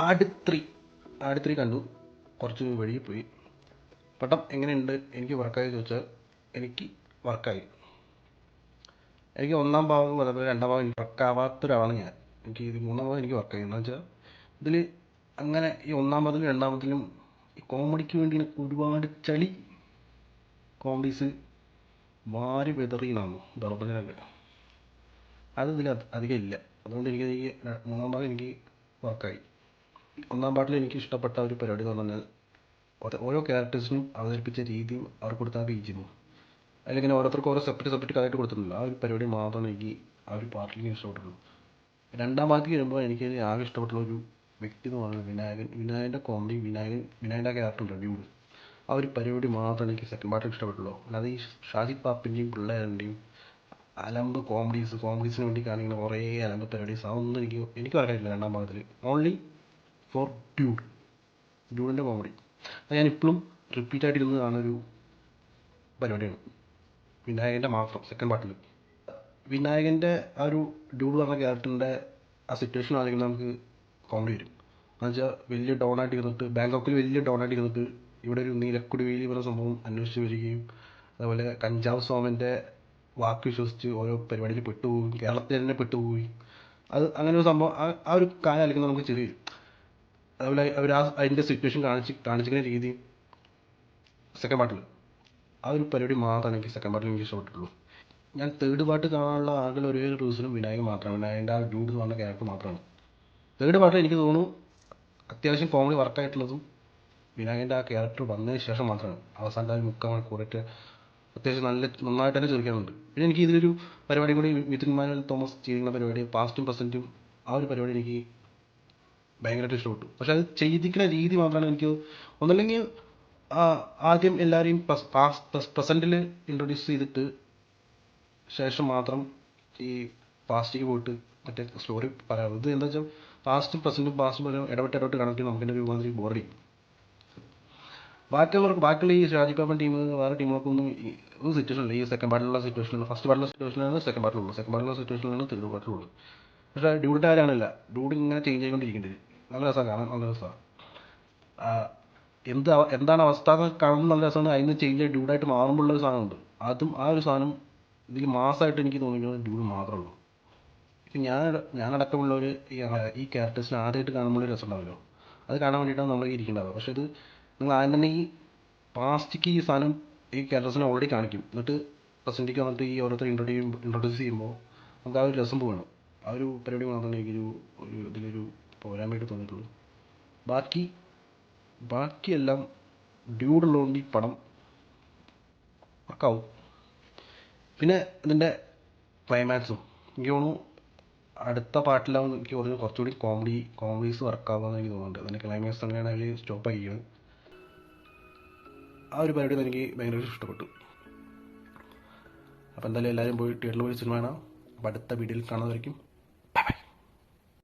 ആട് 3 ആട് 3 കണ്ടു. കുറച്ച് വഴി പോയി. പടം എങ്ങനെയുണ്ട്, എനിക്ക് വർക്കായി ചോദിച്ചാൽ എനിക്ക് വർക്കായി. എനിക്ക് ഒന്നാം ഭാഗം അതുപോലെ രണ്ടാം ഭാഗം എനിക്ക് വർക്കാവാത്തൊരാളാണ് ഞാൻ. എനിക്ക് ഇത് മൂന്നാം ഭാഗം എനിക്ക് വർക്കായി. എന്ന് വെച്ചാൽ ഇതിൽ അങ്ങനെ ഈ ഒന്നാം ഭാഗത്തിലും രണ്ടാമത്തിലും ഈ കോമഡിക്ക് വേണ്ടി ഒരുപാട് ചളി കോമഡീസ് വാരി വിതറിയതാണ് ദർബനൊക്കെ. അത് ഇതിൽ അധികം ഇല്ല. അതുകൊണ്ട് എനിക്ക് ഈ മൂന്നാം ഭാഗം എനിക്ക് വർക്കായി. ഒന്നാം പാട്ടിൽ എനിക്ക് ഇഷ്ടപ്പെട്ട ഒരു പരിപാടി എന്ന് പറഞ്ഞാൽ ഓരോ ക്യാരക്ടേഴ്സിനും അവതരിപ്പിച്ച രീതിയും അവർ കൊടുത്ത ആ ബീജിങ്ങും അതിലിങ്ങനെ ഓരോരുത്തർക്കും ഓരോ സെപ്പറേറ്റ് കഥയായിട്ട് കൊടുത്തിട്ടുണ്ടല്ലോ. ആ ഒരു പരിപാടി മാത്രമാണ് എനിക്ക് ആ ഒരു പാട്ടിൽ ഇഷ്ടപ്പെട്ടുള്ളൂ. രണ്ടാം ഭാഗത്തേക്ക് വരുമ്പോൾ എനിക്ക് ആകെ ഇഷ്ടപ്പെട്ടുള്ള ഒരു വ്യക്തി എന്ന് പറയുന്നത് വിനായകൻ്റെ കോമഡി, വിനായകൻ്റെ ആ ക്യാരക്ടർ ഉണ്ട് ഡ്യൂഡ്. ആ ഒരു പരിപാടി മാത്രമാണ് എനിക്ക് സെക്കൻഡ് പാർട്ടിൽ ഇഷ്ടപ്പെട്ടുള്ളൂ. അല്ലാതെ ഈ ഷാഹിദ് പാപ്പിൻ്റെയും പിള്ളേരുടെയും അലമ്പ് കോമഡീസിന് വേണ്ടി കാണിക്കുന്ന കുറേ അലമ്പ് പരിപാടീസ് അതൊന്നും എനിക്ക് പറയാനില്ല രണ്ടാം ഭാഗത്തിൽ. ഓൺലി ഫോർ ഡ്യൂഡിൻ്റെ കോമഡി അത് ഞാൻ ഇപ്പോഴും റിപ്പീറ്റായിട്ട് ഇരുന്ന് കാണുന്നൊരു പരിപാടിയാണ്. വിനായകൻ്റെ മാത്രം സെക്കൻഡ് പാർട്ടിൽ വിനായകൻ്റെ ആ ഒരു ഡ്യൂഡ് പറഞ്ഞ ക്യാരക്ടറിൻ്റെ ആ സിറ്റുവേഷൻ ആണെങ്കിൽ നമുക്ക് കോമഡി വരും. എന്നുവെച്ചാൽ വലിയ ഡൗണായിട്ട് ഇരുന്നിട്ട് ബാങ്കോക്കിൽ വലിയ ഡൗണായിട്ട് ഇരുന്നിട്ട് ഇവിടെ ഒരു നീലക്കുടി വേലി പറഞ്ഞ സംഭവം അന്വേഷിച്ച് വരികയും അതുപോലെ കഞ്ചാവ് സോമൻ്റെ വാക്ക് വിശ്വസിച്ച് ഓരോ പരിപാടിയിൽ പെട്ടുപോകും, കേരളത്തിൽ തന്നെ പെട്ടുപോയി. അത് അങ്ങനെ ഒരു സംഭവം ആ ഒരു കാര്യം അല്ലെങ്കിൽ നമുക്ക് ചെറിയ വരും. അതുപോലെ അവർ അതിൻ്റെ സിറ്റുവേഷൻ കാണിച്ചിരിക്കുന്ന രീതി സെക്കൻഡ് പാർട്ടിൽ ആ ഒരു പരിപാടി മാത്രമാണ് എനിക്ക് സെക്കൻഡ് പാർട്ടിൽ എനിക്ക് ഇഷ്ടപ്പെട്ടുള്ളൂ. ഞാൻ തേർഡ് പാർട്ട് കാണാനുള്ള ആകെ ഒരേ ഒരു റീസണും വിനായകൻ മാത്രമാണ്. വിനായകൻ്റെ ആ ഡ്യൂഡ് എന്ന് പറഞ്ഞ ക്യാരക്ടർ മാത്രമാണ്. തേർഡ് പാർട്ടിൽ എനിക്ക് തോന്നുന്നു അത്യാവശ്യം കോമഡി വർക്കായിട്ടുള്ളതും വിനായകൻ്റെ ആ ക്യാരക്ടർ വന്നതിന് ശേഷം മാത്രമാണ്. അവസാനത്തെ ആ 3/4 മണിക്കൂറൊക്കെ അത്യാവശ്യം നന്നായിട്ട് തന്നെ ചിരിക്കാനുണ്ട്. പിന്നെ എനിക്ക് ഇതിലൊരു പരിപാടി കൂടി വിതിൻ ഇമ്മാനുവൽ തോമസ് ചെയ്യുന്ന പരിപാടി പാസ്റ്റും പ്രസൻറ്റും ആ ഒരു പരിപാടി എനിക്ക് ഭയങ്കരമായിട്ട് ഇഷ്ടപ്പെട്ടു. പക്ഷെ അത് ചെയ്തിരിക്കുന്ന രീതി മാത്രമാണ് എനിക്ക് ഒന്നല്ലെങ്കിൽ ആദ്യം എല്ലാവരെയും പ്രസൻറ്റിൽ ഇൻട്രൊഡ്യൂസ് ചെയ്തിട്ട് ശേഷം മാത്രം ഈ പാസ്റ്റിലേക്ക് പോയിട്ട് മറ്റേ സ്റ്റോറി പറയാറുള്ളത്. ഇത് എന്താ വെച്ചാൽ പാസ്റ്റും പ്രസൻറ്റും ഇടപെട്ട് കണക്ട് നമുക്കെന്നെ ഒരുമാതിരി ബോറടി. ബാക്കിയുള്ള ഈ ഷാജി പാപ്പൻ ടീം വേറെ ടീമുകൾക്ക് ഒന്നും ഒരു സിറ്റുവേഷൻ ഇല്ല. ഈ സെക്കൻഡ് പാർട്ടിലുള്ള സിറ്റുവേഷനിൽ ഫസ്റ്റ് പാർട്ടിലുള്ള സിറ്റുവേഷനിലാണ് സെക്കൻഡ് പാർട്ടിലുള്ളത്, സെക്കൻഡ് പാർട്ടിലുള്ള സിറ്റുവേഷനിലാണ് തേർഡ് പാർട്ടിലുള്ളത്. പക്ഷേ ഡ്യൂഡിൻ്റെ കാര്യമാണല്ല, ഡ്യൂഡ് ഇങ്ങനെ ചേഞ്ച് ചെയ്തുകൊണ്ടിരിക്കേണ്ടത്. നല്ല രസമാണ് കാണാൻ, നല്ല രസമാണ്. എന്താണ് അവസ്ഥ എന്ന് കാണുമ്പോൾ നല്ല രസമാണ്. അതിന് ചേഞ്ച് ആയി ഡ്യൂഡായിട്ട് മാറുമ്പോഴുള്ള ഒരു സാധനമുണ്ട്. ആ ഒരു സാധനം ഇതിൽ മാസമായിട്ട് എനിക്ക് തോന്നിക്കുന്നത് ഡ്യൂഡ് മാത്രമേ ഉള്ളൂ. ഇപ്പം ഞാനടക്കമുള്ളവർ ഈ ക്യാരക്ടേഴ്സിന് ആദ്യമായിട്ട് കാണുമ്പോൾ രസം ഉണ്ടാവുമല്ലോ, അത് കാണാൻ വേണ്ടിയിട്ടാണ് നമ്മൾ ഇരിക്കേണ്ടത്. പക്ഷേ ഇത് നിങ്ങൾ ആദ്യം തന്നെ ഈ പാസ്റ്റിക്ക് ഈ സാധനം ഈ ക്യാരക്ടേഴ്സിനെ ഓൾറെഡി കാണിക്കും, എന്നിട്ട് പ്രസൻറ്റിക്ക് വന്നിട്ട് ഈ ഓരോരുത്തർ ഇൻട്രൊഡ്യൂസ് ചെയ്യുമ്പോൾ നമുക്ക് ആ ഒരു രസം പോകണം. ആ ഒരു പരിപാടി മാത്രമേ എനിക്കൊരു ഇതിലൊരു പോരായ്മയായിട്ട് തോന്നിയിട്ടുള്ളൂ. ബാക്കിയെല്ലാം ഡ്യൂഡുള്ളതുകൊണ്ട് ഈ പടം വർക്കാവും. പിന്നെ ഇതിൻ്റെ ക്ലൈമാക്സും എനിക്ക് തോന്നുന്നു അടുത്ത പാട്ടിലാവും എനിക്ക് തോന്നുന്നു കുറച്ചുകൂടി കോമഡീസ് വർക്കാവുമെന്ന് എനിക്ക് തോന്നുന്നുണ്ട്. അതിൻ്റെ ക്ലൈമാക്സ് അങ്ങനെയാണ് അവർ സ്റ്റോപ്പ് ആക്കിയത്. ആ ഒരു പരിപാടി എനിക്ക് ഭയങ്കര ഇഷ്ടപ്പെട്ടു. അപ്പോൾ എന്തായാലും എല്ലാവരും പോയി തിയേറ്ററിൽ പോയി സിനിമ കാണാം. അപ്പോൾ അടുത്ത വീഡിയോയിൽ കാണുന്നതായിരിക്കും.